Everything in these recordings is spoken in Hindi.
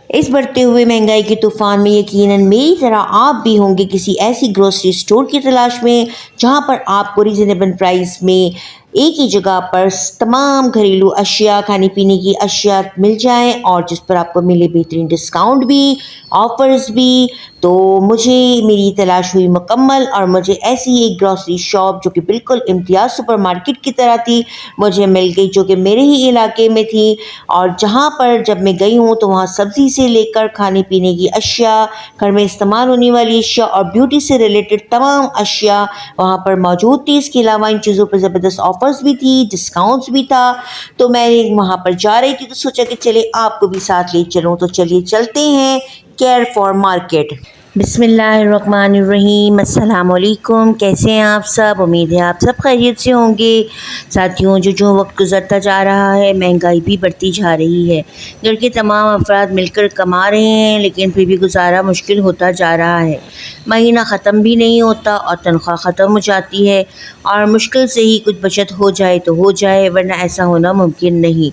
इस बढ़ते हुए महंगाई के तूफान में यकीनन मेरी तरह आप भी होंगे किसी ऐसी ग्रोसरी स्टोर की तलाश में जहां पर आपको रीजनेबल प्राइस में एक ही जगह पर तमाम घरेलू अशिया खाने पीने की अशिया मिल जाएं और जिस पर आपको मिले बेहतरीन डिस्काउंट भी ऑफर्स भी। तो मुझे मेरी तलाश हुई मुकम्मल और मुझे ऐसी एक ग्रोसरी शॉप जो कि बिल्कुल इम्तियाज़ सुपरमार्केट की तरह थी मुझे मिल गई, जो कि मेरे ही इलाके में थी। और जहाँ पर जब मैं गई हूँ तो वहाँ सब्ज़ी से लेकर खाने पीने की अशिया, घर में इस्तेमाल होने वाली अशिया और ब्यूटी से रिलेटेड तमाम अशिया वहाँ पर मौजूद थी। इसके अलावा इन चीज़ों पर ज़बरदस्त ऑफ़र्स भी थी, डिस्काउंट्स भी था। तो मैं वहाँ पर जा रही थी तो सोचा कि चले आपको भी साथ ले चलूँ। तो चलिए चलते हैं केयर फॉर मार्केट। बिस्मिल्लाहिर्रहमानिर्रहीम, अस्सलाम वालेकुम। कैसे हैं आप सब? उम्मीद है आप सब खैरियत से होंगे। साथियों, जो वक्त गुज़रता जा रहा है महंगाई भी बढ़ती जा रही है। घर के तमाम अफराद मिलकर कमा रहे हैं लेकिन फिर भी गुजारा मुश्किल होता जा रहा है। महीना ख़त्म भी नहीं होता और तनख्वाह ख़त्म हो जाती है और मुश्किल से ही कुछ बचत हो जाए तो हो जाए, वरना ऐसा होना मुमकिन नहीं।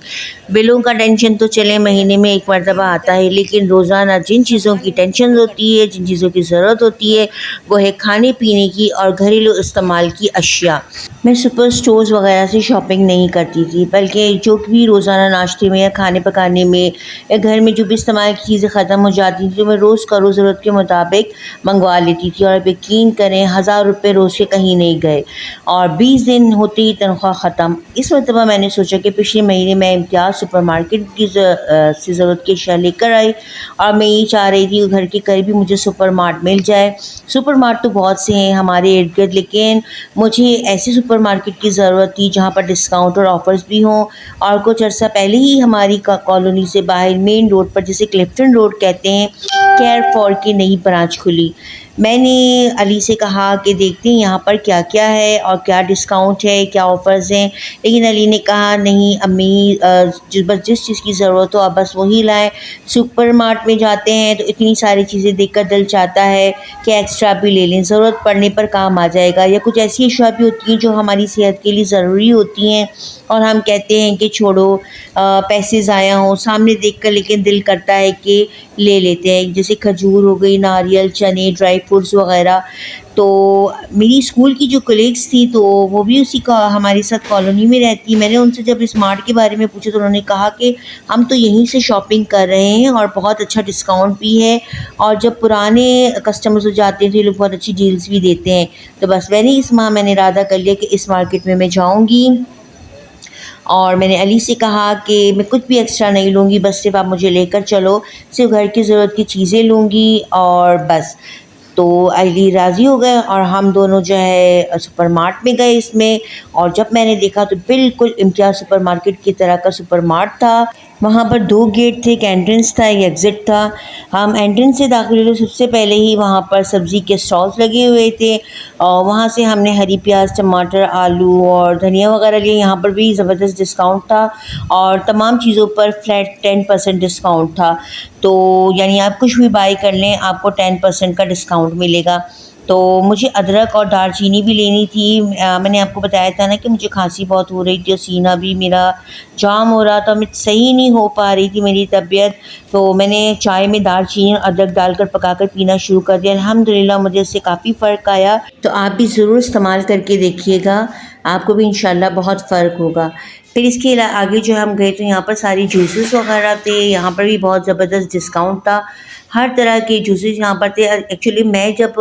बिलों का टेंशन तो चले महीने में एक मरतबा आता है, लेकिन रोज़ाना जिन चीज़ों की टेंशन होती है, जिन चीज़ों की ज़रूरत होती है, वो है खाने पीने की और घरेलू इस्तेमाल की अशिया। मैं सुपर स्टोर्स वगैरह से शॉपिंग नहीं करती थी, बल्कि जो भी रोज़ाना नाश्ते में या खाने पकाने में या घर में जो भी इस्तेमाल की चीज़ें ख़त्म हो जाती थी तो मैं रोज़ का रोज़ ज़रूरत के मुताबिक मंगवा लेती थी। और अब यकीन करें 1000 रुपये रोज़ के कहीं नहीं गए और 20 दिन होते ही तनख्वाह ख़त्म। इस मरतबा मैंने सोचा कि पिछले महीने मैं इम्तियाज़ सुपरमार्केट की से ज़रूरत की अशिया लेकर आई और मैं ये चाह रही थी कि घर के करीब ही मुझे सुपरमार्ट मिल जाए। सुपरमार्ट तो बहुत से हैं हमारे इर्द गिर्द, लेकिन मुझे ऐसी सुपरमार्केट की ज़रूरत थी जहाँ पर डिस्काउंट और ऑफ़र्स भी हों। और कुछ अर्सा पहले ही हमारी कॉलोनी से बाहर मेन रोड पर, जिसे क्लिफ्टन रोड कहते हैं, केयर फॉर की नई ब्रांच खुली। मैंने अली से कहा कि देखते हैं यहाँ पर क्या क्या है और क्या डिस्काउंट है, क्या ऑफ़र्स हैं। लेकिन अली ने कहा नहीं अम्मी, बस जिस चीज़ की ज़रूरत हो आप बस वही लाएं। सुपरमार्ट में जाते हैं तो इतनी सारी चीज़ें देखकर दिल चाहता है कि एक्स्ट्रा भी ले लें, ज़रूरत पड़ने पर काम आ जाएगा। या कुछ ऐसी अशिया भी होती हैं जो हमारी सेहत के लिए ज़रूरी होती हैं और हम कहते हैं कि छोड़ो पैसे ज़ाया हों, सामने देखकर लेकिन दिल करता है कि ले लेते हैं। जैसे खजूर हो गई, नारियल, चने, ड्राई फ्रूट्स वग़ैरह। तो मेरी स्कूल की जो कलीग्स थी तो वो भी उसी का हमारे साथ कॉलोनी में रहती। मैंने उनसे जब इस मार्ट के बारे में पूछा तो उन्होंने कहा कि हम तो यहीं से शॉपिंग कर रहे हैं और बहुत अच्छा डिस्काउंट भी है और जब पुराने कस्टमर्स हो जाते हैं तो ये लोग बहुत अच्छी डील्स भी देते हैं। तो बस मैंने इरादा कर लिया कि इस मार्केट में मैं जाऊँगी और मैंने अली से कहा कि मैं कुछ भी एक्स्ट्रा नहीं लूँगी, बस सिर्फ आप मुझे लेकर चलो, सिर्फ घर की ज़रूरत की चीज़ें लूँगी और बस। तो अली राज़ी हो गए और हम दोनों जो है सुपरमार्ट में गए इसमें। और जब मैंने देखा तो बिल्कुल इम्तियाज़ सुपरमार्केट की तरह का सुपरमार्ट था। वहाँ पर 2 गेट थे, एक एंट्रेंस था, एक एग्ज़िट था। हम एंट्रेंस से दाखिल हुए तो सबसे पहले ही वहाँ पर सब्ज़ी के स्टॉल्स लगे हुए थे और वहाँ से हमने हरी प्याज, टमाटर, आलू और धनिया वगैरह लिए। यहाँ पर भी ज़बरदस्त डिस्काउंट था और तमाम चीज़ों पर फ्लैट 10% डिस्काउंट था। तो यानी आप कुछ भी बाय कर लें आपको 10% का डिस्काउंट मिलेगा। तो मुझे अदरक और दालचीनी भी लेनी थी। मैंने आपको बताया था ना कि मुझे खांसी बहुत हो रही थी और सीना भी मेरा जाम हो रहा था, मैं सही नहीं हो पा रही थी मेरी तबीयत। तो मैंने चाय में दालचीनी और अदरक डालकर पकाकर पीना शुरू कर दिया। अल्हम्दुलिल्लाह मुझे इससे काफ़ी फ़र्क आया। तो आप भी ज़रूर इस्तेमाल करके देखिएगा, आपको भी इंशाल्लाह बहुत फ़र्क होगा। फिर इसके आगे जो हम गए तो यहाँ पर सारी जूसेस वगैरह थे, यहाँ पर भी बहुत ज़बरदस्त डिस्काउंट था। हर तरह के जूसेस यहाँ पर थे। एक्चुअली मैं जब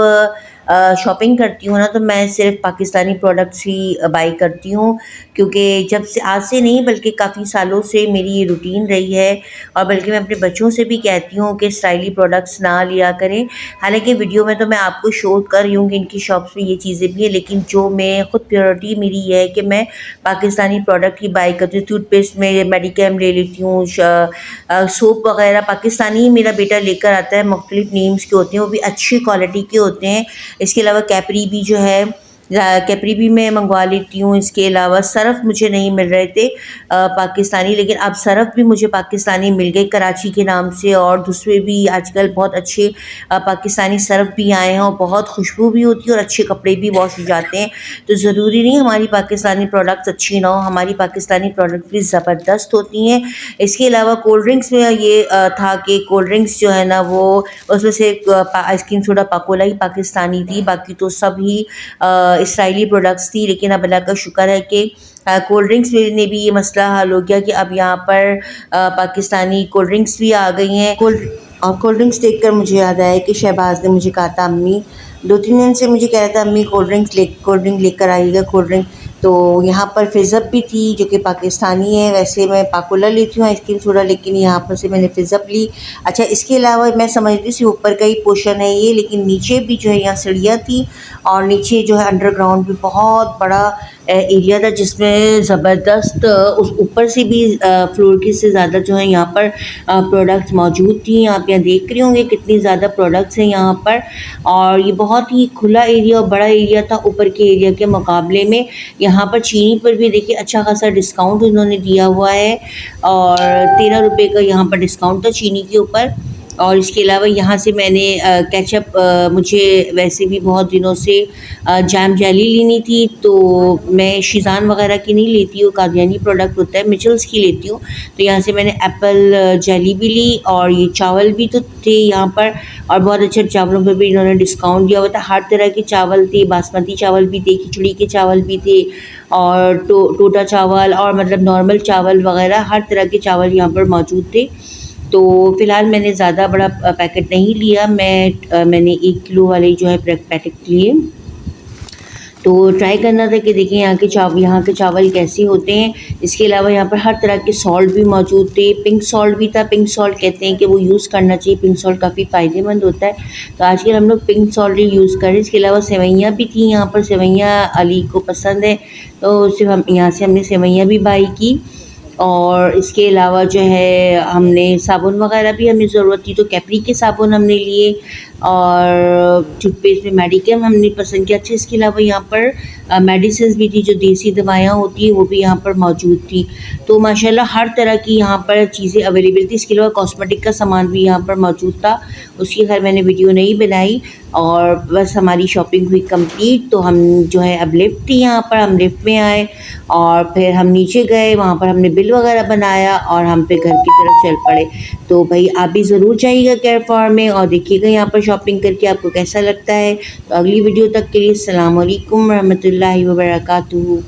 शॉपिंग करती हूँ ना तो मैं सिर्फ़ पाकिस्तानी प्रोडक्ट्स ही बाय करती हूँ, क्योंकि जब से आज से नहीं बल्कि काफ़ी सालों से मेरी ये रूटीन रही है। और बल्कि मैं अपने बच्चों से भी कहती हूँ कि इसराइली प्रोडक्ट्स ना लिया करें। हालाँकि वीडियो में तो मैं आपको शो कर रही हूँ कि इनकी शॉप्स में ये चीज़ें भी हैं, लेकिन जो मैं खुद प्रायोरिटी मेरी ये है कि मैं पाकिस्तानी प्रोडक्ट ही बाय करती हूँ। टूथपेस्ट में मेडिकेम ले लेती हूँ, सोप वगैरह पाकिस्तानी ही मेरा बेटा लेकर आता है, मुख्तलिफ़ नेम्स के होते हैं, वो भी अच्छी क्वालिटी के होते हैं। इसके अलावा कैपरी भी जो है कैपरी भी मैं मंगवा लेती हूँ। इसके अलावा सरफ़ मुझे नहीं मिल रहे थे पाकिस्तानी, लेकिन अब सरफ़ भी मुझे पाकिस्तानी मिल गए कराची के नाम से, और दूसरे भी आजकल बहुत अच्छे पाकिस्तानी सरफ़ भी आए हैं और बहुत खुशबू भी होती है और अच्छे कपड़े भी वॉश हो जाते हैं। तो ज़रूरी नहीं हमारी पाकिस्तानी प्रोडक्ट्स अच्छी ना हो, हमारी पाकिस्तानी प्रोडक्ट भी ज़बरदस्त होती हैं। इसके अलावा कोल्ड ड्रिंक्स में ये था कि कोल्ड ड्रिंक्स जो है ना वो उसमें से आइसक्रीम सोडा पाकोला ही पाकिस्तानी थी, बाकी तो सब ही इसराइली प्रोडक्ट्स थी। लेकिन अब अल्लाह का शुक्र है कि कोल्ड ड्रिंक्स में भी ये मसला हल हो गया कि अब यहाँ पर पाकिस्तानी कोल्ड ड्रिंक्स भी आ गई हैं। कोल्ड ड्रिंक्स देखकर मुझे याद आया कि शहबाज ने मुझे कहा था, अम्मी 2-3 दिन से मुझे कह रहा था, अम्मी कोल्ड ड्रिंक लेकर आइएगा कोल्ड ड्रिंक। तो यहाँ पर फ़िज़अप भी थी जो कि पाकिस्तानी है। वैसे मैं पाकोला लेती हूँ आइसक्रीम सोडा, लेकिन यहाँ पर से मैंने फ़िज़अप ली। अच्छा, इसके अलावा मैं समझती थी ऊपर का ही पोर्शन है ये, लेकिन नीचे भी जो है यहाँ सीढ़ियाँ थी और नीचे जो है अंडरग्राउंड भी बहुत बड़ा एरिया था, जिसमें ज़बरदस्त उस ऊपर से भी फ्लोर के से ज़्यादा जो है यहाँ पर प्रोडक्ट्स मौजूद थी। आप यहाँ देख रहे होंगे कितनी ज़्यादा प्रोडक्ट्स हैं यहाँ पर, और ये बहुत ही खुला एरिया और बड़ा एरिया था ऊपर के एरिया के मुकाबले में। यहाँ पर चीनी पर भी देखिए अच्छा खासा डिस्काउंट उन्होंने दिया हुआ है, और 13 रुपये का यहाँ पर डिस्काउंट था चीनी के ऊपर। और इसके अलावा यहाँ से मैंने केचप, मुझे वैसे भी बहुत दिनों से जैम जेली लेनी थी, तो मैं शीज़ान वगैरह की नहीं लेती हूँ, कादियानी प्रोडक्ट होता है, मिचल्स की लेती हूँ। तो यहाँ से मैंने एप्पल जेली भी ली, और ये चावल भी तो थे यहाँ पर, और बहुत अच्छे चावलों पर भी इन्होंने डिस्काउंट दिया हुआ था। हर तरह के चावल थे, बासमती चावल भी थे, खिचड़ी के चावल भी थे, और टोटा चावल और मतलब नॉर्मल चावल वगैरह हर तरह के चावल यहाँ पर मौजूद थे। तो फ़िलहाल मैंने ज़्यादा बड़ा पैकेट नहीं लिया, मैंने 1 किलो वाले जो है पैकेट लिए। तो ट्राई करना था कि देखिए यहाँ के चावल कैसे होते हैं। इसके अलावा यहाँ पर हर तरह के सॉल्ट भी मौजूद थे। पिंक सॉल्ट भी था। पिंक सॉल्ट कहते हैं कि वो यूज़ करना चाहिए, पिंक सॉल्ट काफ़ी फ़ायदेमंद होता है, तो आजकल हम लोग पिंक सॉल्ट ही यूज़ करें। इसके अलावा सेवइयाँ भी थी यहाँ पर, सेवइयाँ अली को पसंद है, तो सिर्फ हम यहाँ से हमने सेवइयाँ भी बाई की। और इसके अलावा जो है हमने साबुन वगैरह भी हमें ज़रूरत थी, तो कैपरी के साबुन हमने लिए, और टूथपेस्ट में मेडिकेम हमने पसंद किया। अच्छा, इसके अलावा यहाँ पर मेडिसिन्स भी थी, जो देसी दवाइयाँ होती हैं वो भी यहाँ पर मौजूद थी। तो माशाल्लाह हर तरह की यहाँ पर चीज़ें अवेलेबल थी। इसके अलावा कॉस्मेटिक का सामान भी यहाँ पर मौजूद था, उसकी खैर मैंने वीडियो नहीं बनाई। और बस हमारी शॉपिंग हुई कंप्लीट, तो हम जो है अब लिफ्ट थी यहाँ पर, हम लिफ्ट में आए और फिर हम नीचे गए, वहाँ पर हमने बिल वगैरह बनाया और हम फिर घर की तरफ चल पड़े। तो भाई आप भी ज़रूर जाइएगा केयर फॉर में और देखिएगा यहाँ पर शॉपिंग करके आपको कैसा लगता है। तो अगली वीडियो तक के लिए अस्सलाम वालेकुम रहमतुल्लाहि व बरकातुहू।